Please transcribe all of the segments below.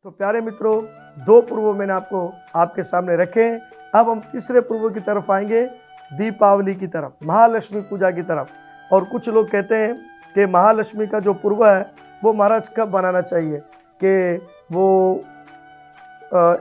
तो प्यारे मित्रों, दो पूर्व मैंने आपके सामने रखे हैं। अब हम तीसरे पूर्व की तरफ आएंगे, दीपावली की तरफ, महालक्ष्मी पूजा की तरफ। और कुछ लोग कहते हैं कि महालक्ष्मी का जो पूर्व है वो महाराज कब बनाना चाहिए, कि वो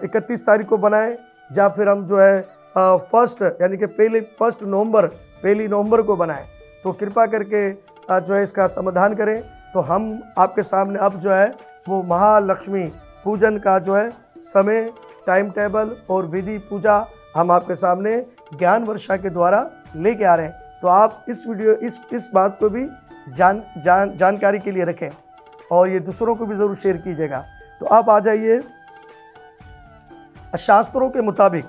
31 तारीख को बनाएं, या फिर हम जो है फर्स्ट यानी कि पहली नवंबर को बनाएं। तो कृपा करके जो है इसका समाधान करें। तो हम आपके सामने अब जो है वो महालक्ष्मी पूजन का जो है समय, टाइम टेबल और विधि पूजा हम आपके सामने ज्ञान वर्षा के द्वारा लेके आ रहे हैं। तो आप इस बात को भी जानकारी के लिए रखें और ये दूसरों को भी ज़रूर शेयर कीजिएगा। तो आप आ जाइए। शास्त्रों के मुताबिक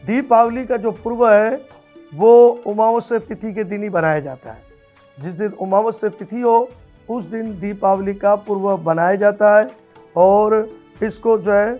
दीपावली का जो पूर्व है वो अमावस्या तिथि के दिन ही बनाया जाता है। जिस दिन अमावस्या तिथि हो उस दिन दीपावली का पूर्व बनाया जाता है और इसको जो है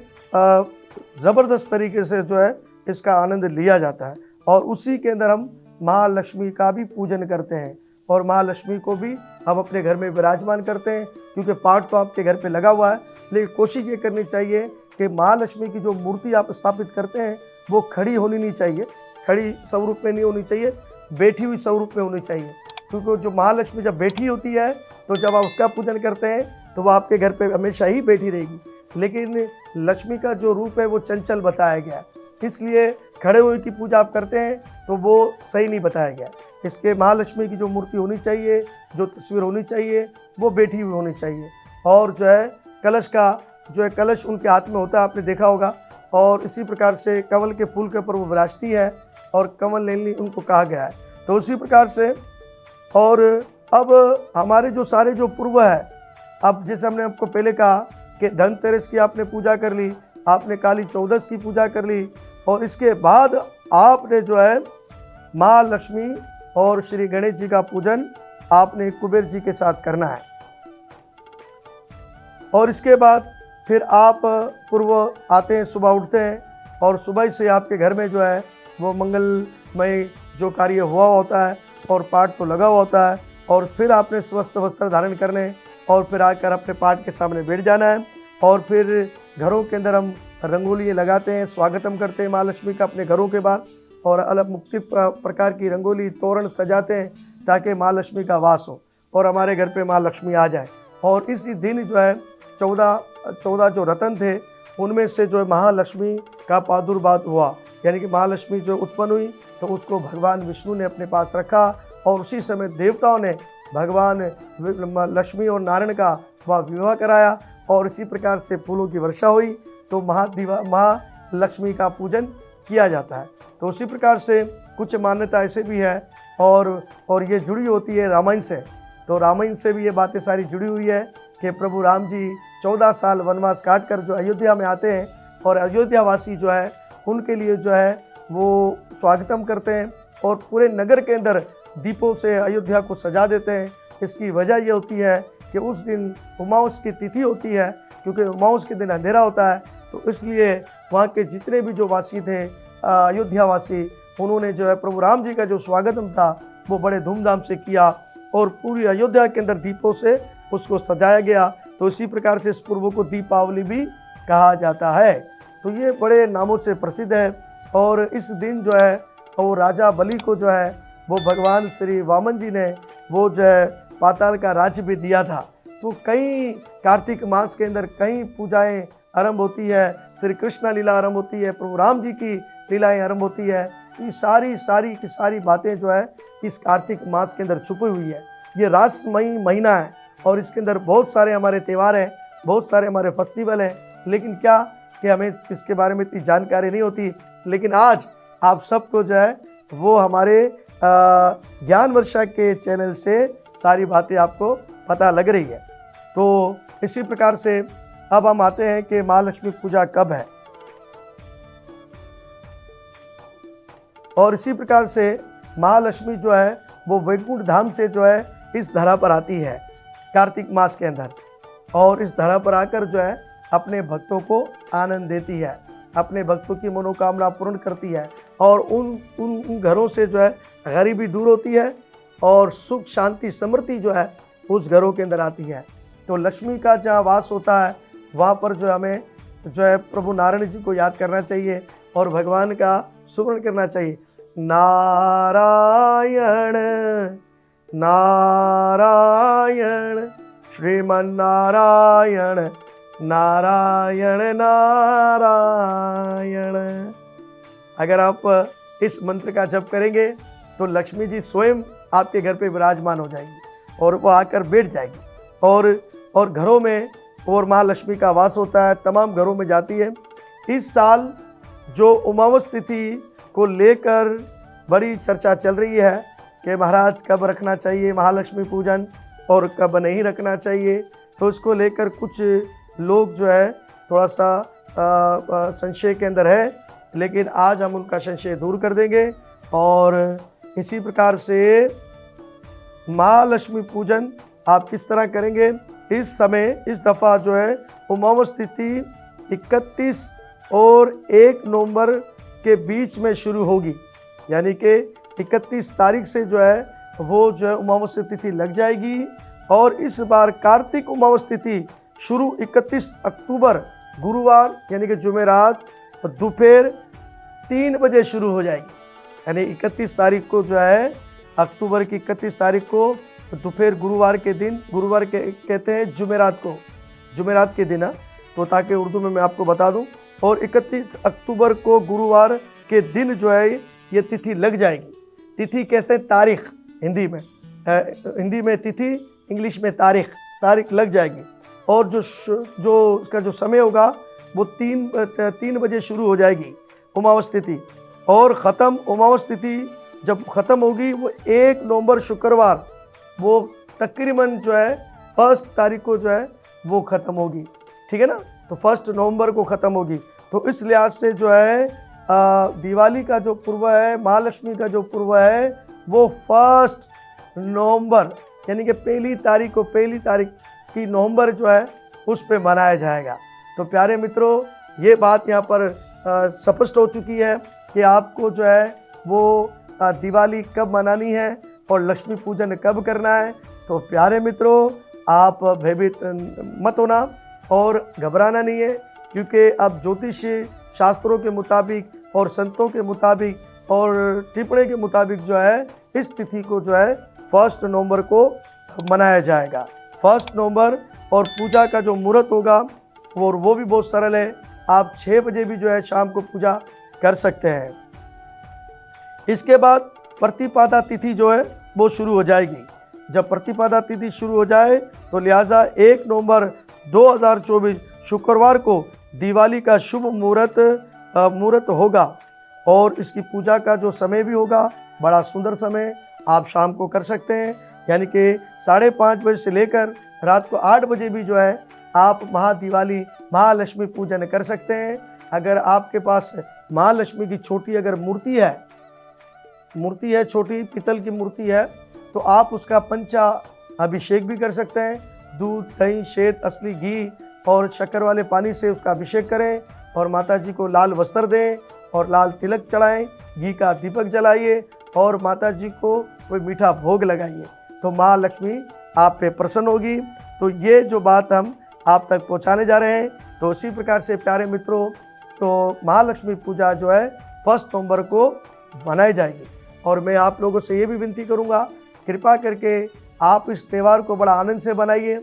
ज़बरदस्त तरीके से जो है इसका आनंद लिया जाता है। और उसी के अंदर हम महालक्ष्मी का भी पूजन करते हैं और महालक्ष्मी को भी हम अपने घर में विराजमान करते हैं, क्योंकि पाठ तो आपके घर पे लगा हुआ है। लेकिन कोशिश ये करनी चाहिए कि महालक्ष्मी की जो मूर्ति आप स्थापित करते हैं वो खड़ी होनी नहीं चाहिए, खड़ी स्वरूप में नहीं होनी चाहिए, बैठी हुई स्वरूप में होनी चाहिए। क्योंकि जो महालक्ष्मी जब बैठी होती है तो जब आप उसका पूजन करते हैं तो वो आपके घर पे हमेशा ही बैठी रहेगी। लेकिन लक्ष्मी का जो रूप है वो चंचल बताया गया है, इसलिए खड़े हुए की पूजा आप करते हैं तो वो सही नहीं बताया गया। इसके महालक्ष्मी की जो मूर्ति होनी चाहिए, जो तस्वीर होनी चाहिए, वो बैठी हुई होनी चाहिए। और जो है कलश उनके हाथ में होता है, आपने देखा होगा। और इसी प्रकार से कमल के फूल के ऊपर वो विराजती है और कमल लेनी उनको कहा गया है। तो उसी प्रकार से और अब हमारे जो सारे जो पूर्व है, अब जैसे हमने आपको पहले कहा कि धनतेरस की आपने पूजा कर ली, आपने काली चौदस की पूजा कर ली, और इसके बाद आपने जो है महालक्ष्मी और श्री गणेश जी का पूजन आपने कुबेर जी के साथ करना है। और इसके बाद फिर आप पूर्व आते हैं, सुबह उठते हैं और सुबह से आपके घर में जो है वो मंगलमय जो कार्य हुआ होता है और पाठ तो लगा हुआ होता है। और फिर आपने स्वस्थ वस्त्र धारण करने और फिर आकर अपने पाठ के सामने बैठ जाना है। और फिर घरों के अंदर हम रंगोली लगाते हैं, स्वागतम करते हैं महालक्ष्मी का अपने घरों के बाद, और अलग मुख्य प्रकार की रंगोली तोरण सजाते हैं ताकि महालक्ष्मी का वास हो और हमारे घर पे महालक्ष्मी आ जाए। और इसी दिन जो है 14 जो रत्न थे उनमें से जो है महालक्ष्मी का प्रादुर्भाव हुआ, यानी कि महालक्ष्मी जो उत्पन्न हुई तो उसको भगवान विष्णु ने अपने पास रखा और उसी समय देवताओं ने भगवान लक्ष्मी और नारायण का वह विवाह कराया और इसी प्रकार से फूलों की वर्षा हुई। तो महालक्ष्मी का पूजन किया जाता है। तो उसी प्रकार से कुछ मान्यता ऐसे भी है और ये जुड़ी होती है रामायण से। तो रामायण से भी ये बातें सारी जुड़ी हुई है कि प्रभु राम जी 14 साल वनवास काट कर जो अयोध्या में आते हैं और अयोध्यावासी जो है उनके लिए जो है वो स्वागतम करते हैं और पूरे नगर के अंदर दीपों से अयोध्या को सजा देते हैं। इसकी वजह ये होती है कि उस दिन उमावस की तिथि होती है, क्योंकि उमावस के दिन अंधेरा होता है। तो इसलिए वहाँ के जितने भी जो वासी थे अयोध्यावासी, उन्होंने जो है प्रभु राम जी का जो स्वागतम था वो बड़े धूमधाम से किया और पूरी अयोध्या के अंदर दीपों से उसको सजाया गया। तो इसी प्रकार से इस पर्व को दीपावली भी कहा जाता है। तो ये बड़े नामों से प्रसिद्ध है। और इस दिन जो है वो राजा बलि को जो है वो भगवान श्री वामन जी ने वो जो है पाताल का राज्य भी दिया था। तो कई कार्तिक मास के अंदर कई पूजाएं आरंभ होती है, श्री कृष्ण लीला आरंभ होती है, प्रभु राम जी की लीलाएं आरंभ होती है। ये सारी बातें जो है इस कार्तिक मास के अंदर छुपी हुई है। ये रासमयी महीना है और इसके अंदर बहुत सारे हमारे त्यौहार हैं, बहुत सारे हमारे फेस्टिवल हैं। लेकिन क्या कि हमें इसके बारे में इतनी जानकारी नहीं होती। लेकिन आज आप सबको जो है वो हमारे ज्ञान वर्षा के चैनल से सारी बातें आपको पता लग रही है। तो इसी प्रकार से अब हम आते हैं कि महालक्ष्मी पूजा कब है। और इसी प्रकार से महालक्ष्मी जो है वो वैकुंठ धाम से जो है इस धरा पर आती है कार्तिक मास के अंदर, और इस धरा पर आकर जो है अपने भक्तों को आनंद देती है, अपने भक्तों की मनोकामना पूर्ण करती है और उन घरों से जो है गरीबी दूर होती है और सुख शांति समृद्धि जो है उस घरों के अंदर आती है। तो लक्ष्मी का जहाँ वास होता है वहाँ पर जो हमें जो है प्रभु नारायण जी को याद करना चाहिए और भगवान का सुमरण करना चाहिए। नारायण नारायण श्रीमन्नारायण नारायण नारायण। अगर आप इस मंत्र का जप करेंगे तो लक्ष्मी जी स्वयं आपके घर पे विराजमान हो जाएंगी और वो आकर बैठ जाएगी और घरों में और माँ लक्ष्मी का वास होता है, तमाम घरों में जाती है। इस साल जो उमावस तिथि को लेकर बड़ी चर्चा चल रही है कि महाराज कब रखना चाहिए महालक्ष्मी पूजन और कब नहीं रखना चाहिए, तो इसको लेकर कुछ लोग जो है थोड़ा सा संशय के अंदर है, लेकिन आज हम उनका संशय दूर कर देंगे। और इसी प्रकार से महालक्ष्मी पूजन आप किस तरह करेंगे, इस समय इस दफ़ा जो है उमावस तिथि 31 और 1 नवंबर के बीच में शुरू होगी, यानी कि 31 तारीख से जो है वो जो है उमावस तिथि लग जाएगी। और इस बार कार्तिक उमावस तिथि शुरू 31 अक्टूबर गुरुवार यानी कि जुमेरात दोपहर 3 बजे शुरू हो जाएगी। यानी 31 तारीख को जो है अक्टूबर की 31 तारीख को दोपहर गुरुवार के दिन, गुरुवार के कहते हैं जुमेरात को, जुमेरात के दिन, तो ताकि उर्दू में मैं आपको बता दूं। और 31 अक्टूबर को गुरुवार के दिन जो है ये तिथि लग जाएगी। तिथि कहते हैं तारीख हिंदी में, हिंदी में तिथि, इंग्लिश में तारीख लग जाएगी। और जो उसका जो समय होगा वो 3 बजे शुरू हो जाएगी उमावस तिथि, और ख़त्म उमावस तिथि जब ख़त्म होगी वो 1 नवंबर शुक्रवार, वो तकरीबन जो है 1 तारीख को जो है वो ख़त्म होगी, ठीक है ना। तो 1 नवंबर को ख़त्म होगी। तो इस लिहाज से जो है दिवाली का जो पर्व है, महालक्ष्मी का जो पर्व है वो 1 नवंबर यानी कि पहली तारीख की नवंबर जो है उस पे मनाया जाएगा। तो प्यारे मित्रों, ये बात यहाँ पर स्पष्ट हो चुकी है कि आपको जो है वो दिवाली कब मनानी है और लक्ष्मी पूजन कब करना है। तो प्यारे मित्रों, आप भयभीत मत होना और घबराना नहीं है, क्योंकि अब ज्योतिष शास्त्रों के मुताबिक और संतों के मुताबिक और टिप्पणी के मुताबिक जो है इस तिथि को जो है 1 नवंबर को मनाया जाएगा। 1 नवंबर, और पूजा का जो मुहूर्त होगा और वो भी बहुत सरल है, आप 6 बजे भी जो है शाम को पूजा कर सकते हैं। इसके बाद प्रतिपदा तिथि जो है वो शुरू हो जाएगी। जब प्रतिपदा तिथि शुरू हो जाए तो लिहाजा 1 नवंबर 2024 शुक्रवार को दिवाली का शुभ मुहूर्त होगा, और इसकी पूजा का जो समय भी होगा बड़ा सुंदर समय, आप शाम को कर सकते हैं, यानी कि 5:30 बजे से लेकर रात को 8 बजे भी जो है आप महादिवाली महालक्ष्मी पूजन कर सकते हैं। अगर आपके पास महालक्ष्मी की छोटी अगर मूर्ति है छोटी पीतल की मूर्ति है, तो आप उसका पंचा अभिषेक भी कर सकते हैं। दूध, दही, शहद, असली घी और शक्कर वाले पानी से उसका अभिषेक करें और माता जी को लाल वस्त्र दें और लाल तिलक चढ़ाएं, घी का दीपक जलाइए और माता जी को कोई मीठा भोग लगाइए, तो माँ लक्ष्मी आप पे प्रसन्न होगी। तो ये जो बात हम आप तक पहुंचाने जा रहे हैं, तो इसी प्रकार से प्यारे मित्रों, तो महालक्ष्मी पूजा जो है 1 नवंबर को मनाई जाएगी। और मैं आप लोगों से ये भी विनती करूंगा, कृपा करके आप इस त्यौहार को बड़ा आनंद से बनाइए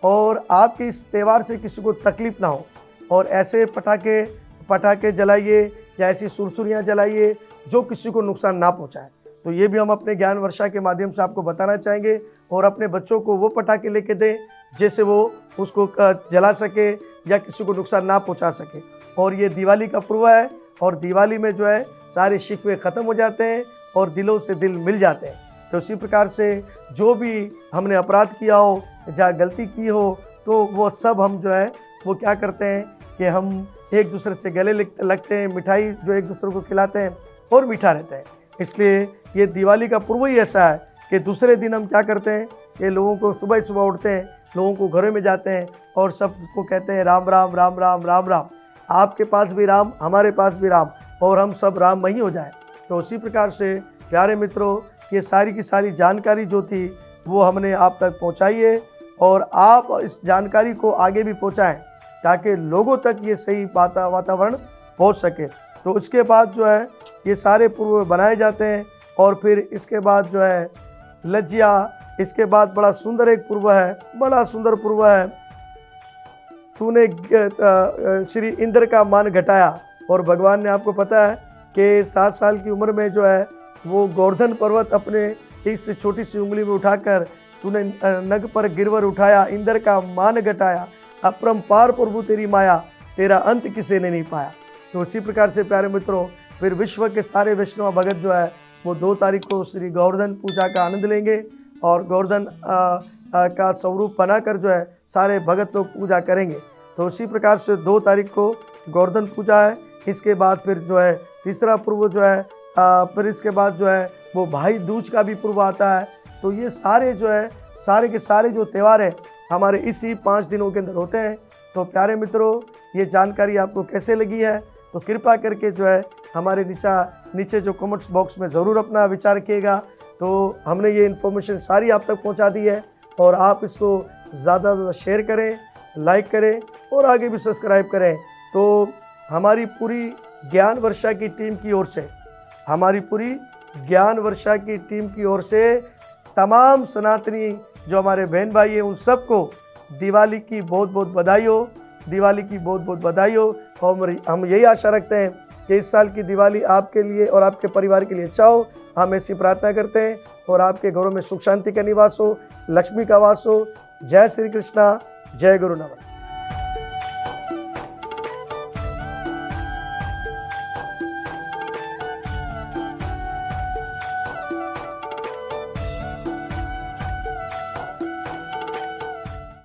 और आपके इस त्यौहार से किसी को तकलीफ़ ना हो, और ऐसे पटाखे जलाइए या ऐसी सुरसुरियाँ जलाइए जो किसी को नुकसान ना पहुँचाए। तो ये भी हम अपने ज्ञान वर्षा के माध्यम से आपको बताना चाहेंगे, और अपने बच्चों को वो पटाखे लेके दें जैसे वो उसको जला सके या किसी को नुकसान ना पहुंचा सके। और ये दिवाली का पर्व है, और दिवाली में जो है सारे शिकवे ख़त्म हो जाते हैं और दिलों से दिल मिल जाते हैं। तो इसी प्रकार से जो भी हमने अपराध किया हो, जहाँ गलती की हो, तो वो सब हम जो है वो क्या करते हैं कि हम एक दूसरे से गले लगते हैं, मिठाई जो एक दूसरे को खिलाते हैं और मीठा रहते हैं। इसलिए ये दिवाली का पर्व ही ऐसा है कि दूसरे दिन हम क्या करते हैं कि लोगों को सुबह उठते हैं, लोगों को घरों में जाते हैं और सबको कहते हैं राम राम राम राम राम राम, आपके पास भी राम, हमारे पास भी राम, और हम सब राममय हो जाए। तो उसी प्रकार से प्यारे मित्रों, ये सारी की सारी जानकारी जो थी वो हमने आप तक पहुंचाई है, और आप इस जानकारी को आगे भी पहुंचाएं, ताकि लोगों तक ये सही वातावरण पहुंच सके। तो उसके बाद जो है ये सारे पूर्व बनाए जाते हैं। और फिर इसके बाद जो है लज्जिया, इसके बाद बड़ा सुंदर एक पूर्व है, बड़ा सुंदर पूर्व है, तूने श्री इंद्र का मान घटाया। और भगवान ने, आपको पता है कि 7 साल की उम्र में जो है वो गोवर्धन पर्वत अपने इस छोटी सी उंगली में उठाकर तूने नग पर गिरवर उठाया, इंद्र का मान घटाया, अपरंपार प्रभु तेरी माया, तेरा अंत किसी ने नहीं पाया। तो उसी प्रकार से प्यारे मित्रों, फिर विश्व के सारे वैष्णव भगत जो है वो 2 तारीख को श्री गोवर्धन पूजा का आनंद लेंगे और गोवर्धन का स्वरूप बनाकर जो है सारे भगत लोग पूजा करेंगे। तो उसी प्रकार से 2 तारीख को गोवर्धन पूजा है। इसके बाद फिर जो है तीसरा पर्व जो है फिर इसके बाद जो है वो भाई दूज का भी पर्व आता है। तो ये सारे जो है सारे के सारे जो त्यौहार हैं हमारे इसी 5 दिनों के अंदर होते हैं। तो प्यारे मित्रों, ये जानकारी आपको कैसे लगी है तो कृपा करके जो है हमारे नीचे जो कमेंट्स बॉक्स में ज़रूर अपना विचार रखिएगा। तो हमने ये इन्फॉर्मेशन सारी आप तक पहुंचा दी है और आप इसको ज़्यादा से ज़्यादा शेयर करें, लाइक करें और आगे भी सब्सक्राइब करें। तो हमारी पूरी ज्ञान वर्षा की टीम की ओर से, हमारी पूरी ज्ञान वर्षा की टीम की ओर से तमाम सनातनी जो हमारे बहन भाई हैं उन सबको दिवाली की बहुत बहुत बधाई हो, दिवाली की बहुत बहुत बधाई हो। और हम यही आशा रखते हैं कि इस साल की दिवाली आपके लिए और आपके परिवार के लिए अच्छा हो। हम ऐसी प्रार्थना करते हैं और आपके घरों में सुख शांति का निवास हो, लक्ष्मी का वास हो। जय श्री कृष्णा, जय गुरु नमन।